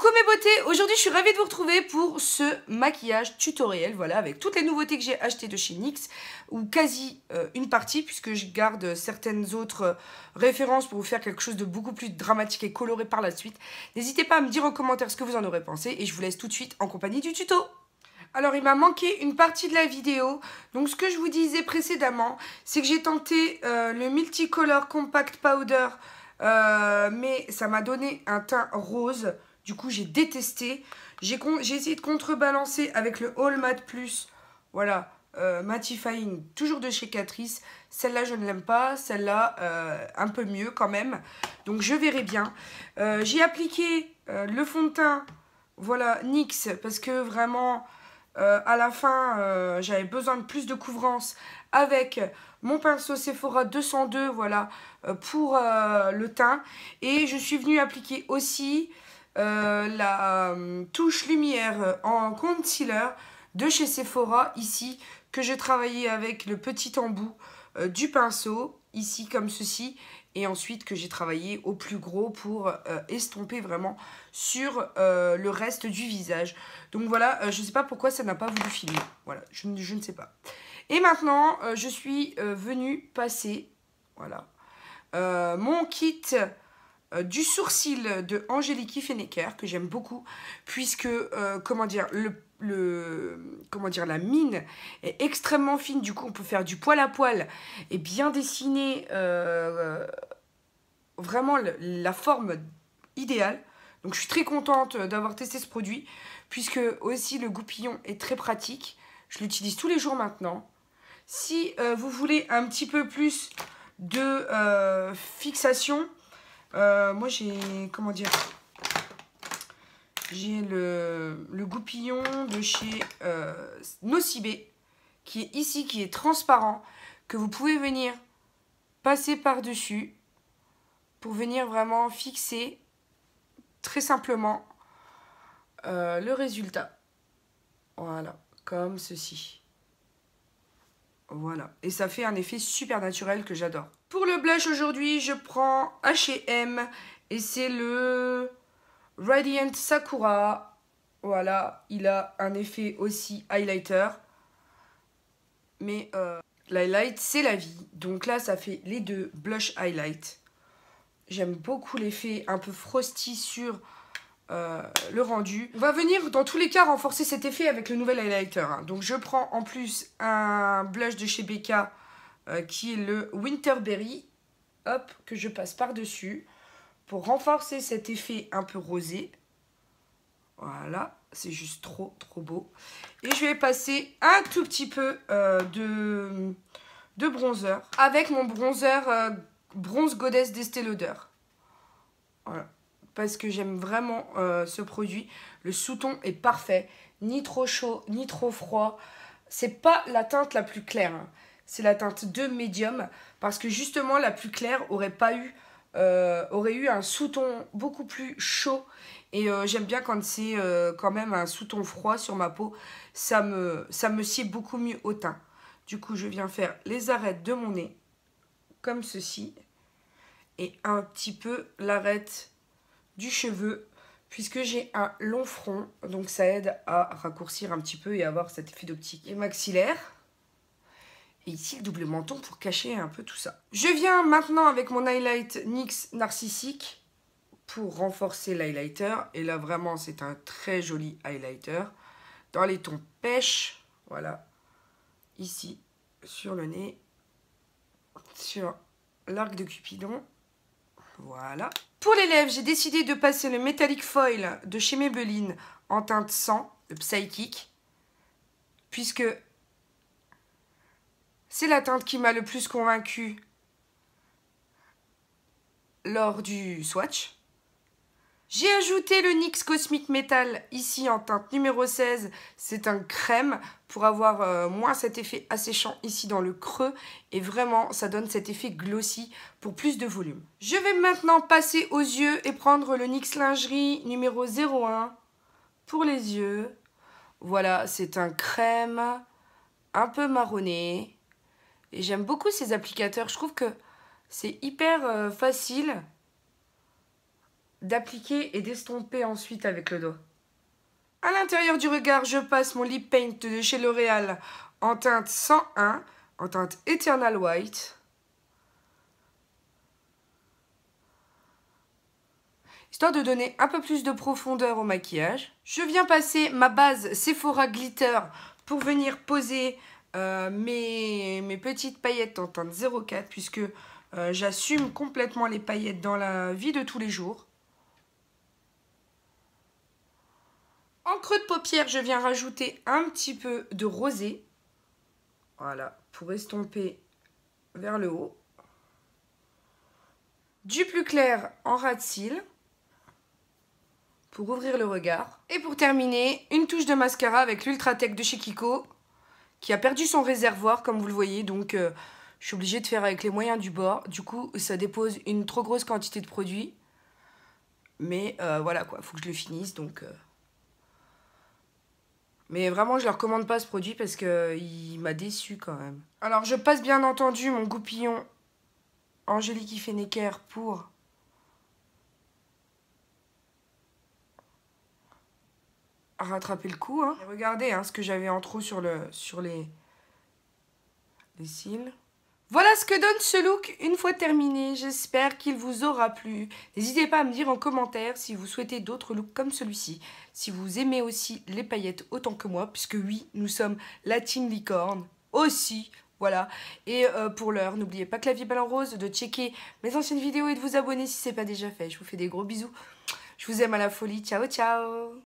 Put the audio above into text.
Coucou mes beautés, aujourd'hui je suis ravie de vous retrouver pour ce maquillage tutoriel, voilà, avec toutes les nouveautés que j'ai achetées de chez NYX, ou quasi une partie, puisque je garde certaines autres références pour vous faire quelque chose de beaucoup plus dramatique et coloré par la suite. N'hésitez pas à me dire en commentaire ce que vous en aurez pensé, et je vous laisse tout de suite en compagnie du tuto. Alors il m'a manqué une partie de la vidéo, donc ce que je vous disais précédemment, c'est que j'ai tenté le Multicolor Compact Powder, mais ça m'a donné un teint rose. Du coup, j'ai détesté. J'ai essayé de contrebalancer avec le All Matte Plus. Voilà, Mattifying, toujours de chez Catrice. Celle-là, je ne l'aime pas. Celle-là, un peu mieux quand même. Donc, je verrai bien. J'ai appliqué le fond de teint, voilà, NYX, parce que vraiment, à la fin, j'avais besoin de plus de couvrance avec mon pinceau Sephora 202, voilà, pour le teint. Et je suis venue appliquer aussi la touche lumière en concealer de chez Sephora, ici, que j'ai travaillé avec le petit embout du pinceau, ici comme ceci, et ensuite que j'ai travaillé au plus gros pour estomper vraiment sur le reste du visage. Donc voilà, je ne sais pas pourquoi ça n'a pas voulu filmer, voilà, je ne sais pas. Et maintenant, je suis venue passer, voilà, mon kit du sourcil de Angélique Fennecker, que j'aime beaucoup, puisque, comment dire, la mine est extrêmement fine, du coup on peut faire du poil à poil et bien dessiner vraiment la forme idéale. Donc je suis très contente d'avoir testé ce produit, puisque aussi le goupillon est très pratique. Je l'utilise tous les jours maintenant. Si vous voulez un petit peu plus de fixation, moi j'ai, comment dire, j'ai le goupillon de chez Nocibé, qui est ici, qui est transparent, que vous pouvez venir passer par-dessus pour venir vraiment fixer très simplement le résultat. Voilà, comme ceci. Voilà, et ça fait un effet super naturel que j'adore. Pour le blush aujourd'hui, je prends H&M et c'est le Radiant Sakura. Voilà, il a un effet aussi highlighter. Mais l'highlight, c'est la vie. Donc là, ça fait les deux blush highlight. J'aime beaucoup l'effet un peu frosty sur le rendu. On va venir dans tous les cas renforcer cet effet avec le nouvel highlighter. Hein. Donc je prends en plus un blush de chez Becca qui est le Winterberry. Hop, que je passe par-dessus pour renforcer cet effet un peu rosé. Voilà, c'est juste trop beau. Et je vais passer un tout petit peu de bronzer avec mon bronzer Bronze Goddess d'Estée Lauder. Voilà, parce que j'aime vraiment ce produit. Le sous-ton est parfait, ni trop chaud, ni trop froid. C'est pas la teinte la plus claire, hein. C'est la teinte 2 médium, parce que justement la plus claire aurait eu un sous-ton beaucoup plus chaud. Et j'aime bien quand c'est quand même un sous-ton froid sur ma peau. Ça me sied beaucoup mieux au teint. Du coup, je viens faire les arêtes de mon nez, comme ceci. Et un petit peu l'arête du cheveu, puisque j'ai un long front. Donc ça aide à raccourcir un petit peu et avoir cet effet d'optique. Et maxillaire. Et ici, le double menton pour cacher un peu tout ça. Je viens maintenant avec mon highlight NYX Narcissique pour renforcer l'highlighter. Et là, vraiment, c'est un très joli highlighter. Dans les tons pêche, voilà. Ici, sur le nez, sur l'arc de Cupidon. Voilà. Pour les lèvres, j'ai décidé de passer le Metallic Foil de chez Maybelline en teinte 100, le Psychic. Puisque c'est la teinte qui m'a le plus convaincue lors du swatch. J'ai ajouté le NYX Cosmic Metal ici en teinte numéro 16. C'est un crème pour avoir moins cet effet asséchant ici dans le creux. Et vraiment, ça donne cet effet glossy pour plus de volume. Je vais maintenant passer aux yeux et prendre le NYX Lingerie numéro 01 pour les yeux. Voilà, c'est un crème un peu marronné. Et j'aime beaucoup ces applicateurs. Je trouve que c'est hyper facile d'appliquer et d'estomper ensuite avec le doigt. À l'intérieur du regard, je passe mon lip paint de chez L'Oréal en teinte 101, en teinte Eternal White. Histoire de donner un peu plus de profondeur au maquillage. Je viens passer ma base Sephora Glitter pour venir poser mes petites paillettes en teinte 04 puisque j'assume complètement les paillettes dans la vie de tous les jours. En creux de paupière, je viens rajouter un petit peu de rosé. Voilà, pour estomper vers le haut. Du plus clair en ras de cils pour ouvrir le regard. Et pour terminer, une touche de mascara avec l'Ultratech de chez Kiko qui a perdu son réservoir comme vous le voyez. Donc je suis obligée de faire avec les moyens du bord. Du coup, ça dépose une trop grosse quantité de produit. Mais voilà quoi, faut que je le finisse donc... Mais vraiment, je ne le recommande pas ce produit parce qu'il m'a déçu quand même. Alors, je passe bien entendu mon goupillon Angélique Ifenecker pour rattraper le coup. Hein. Et regardez ce que j'avais en trop sur les cils. Voilà ce que donne ce look une fois terminé. J'espère qu'il vous aura plu. N'hésitez pas à me dire en commentaire si vous souhaitez d'autres looks comme celui-ci. Si vous aimez aussi les paillettes autant que moi, puisque oui, nous sommes la team licorne aussi. Voilà. Et pour l'heure, n'oubliez pas que la vie est belle en rose, de checker mes anciennes vidéos et de vous abonner si ce n'est pas déjà fait. Je vous fais des gros bisous. Je vous aime à la folie. Ciao, ciao.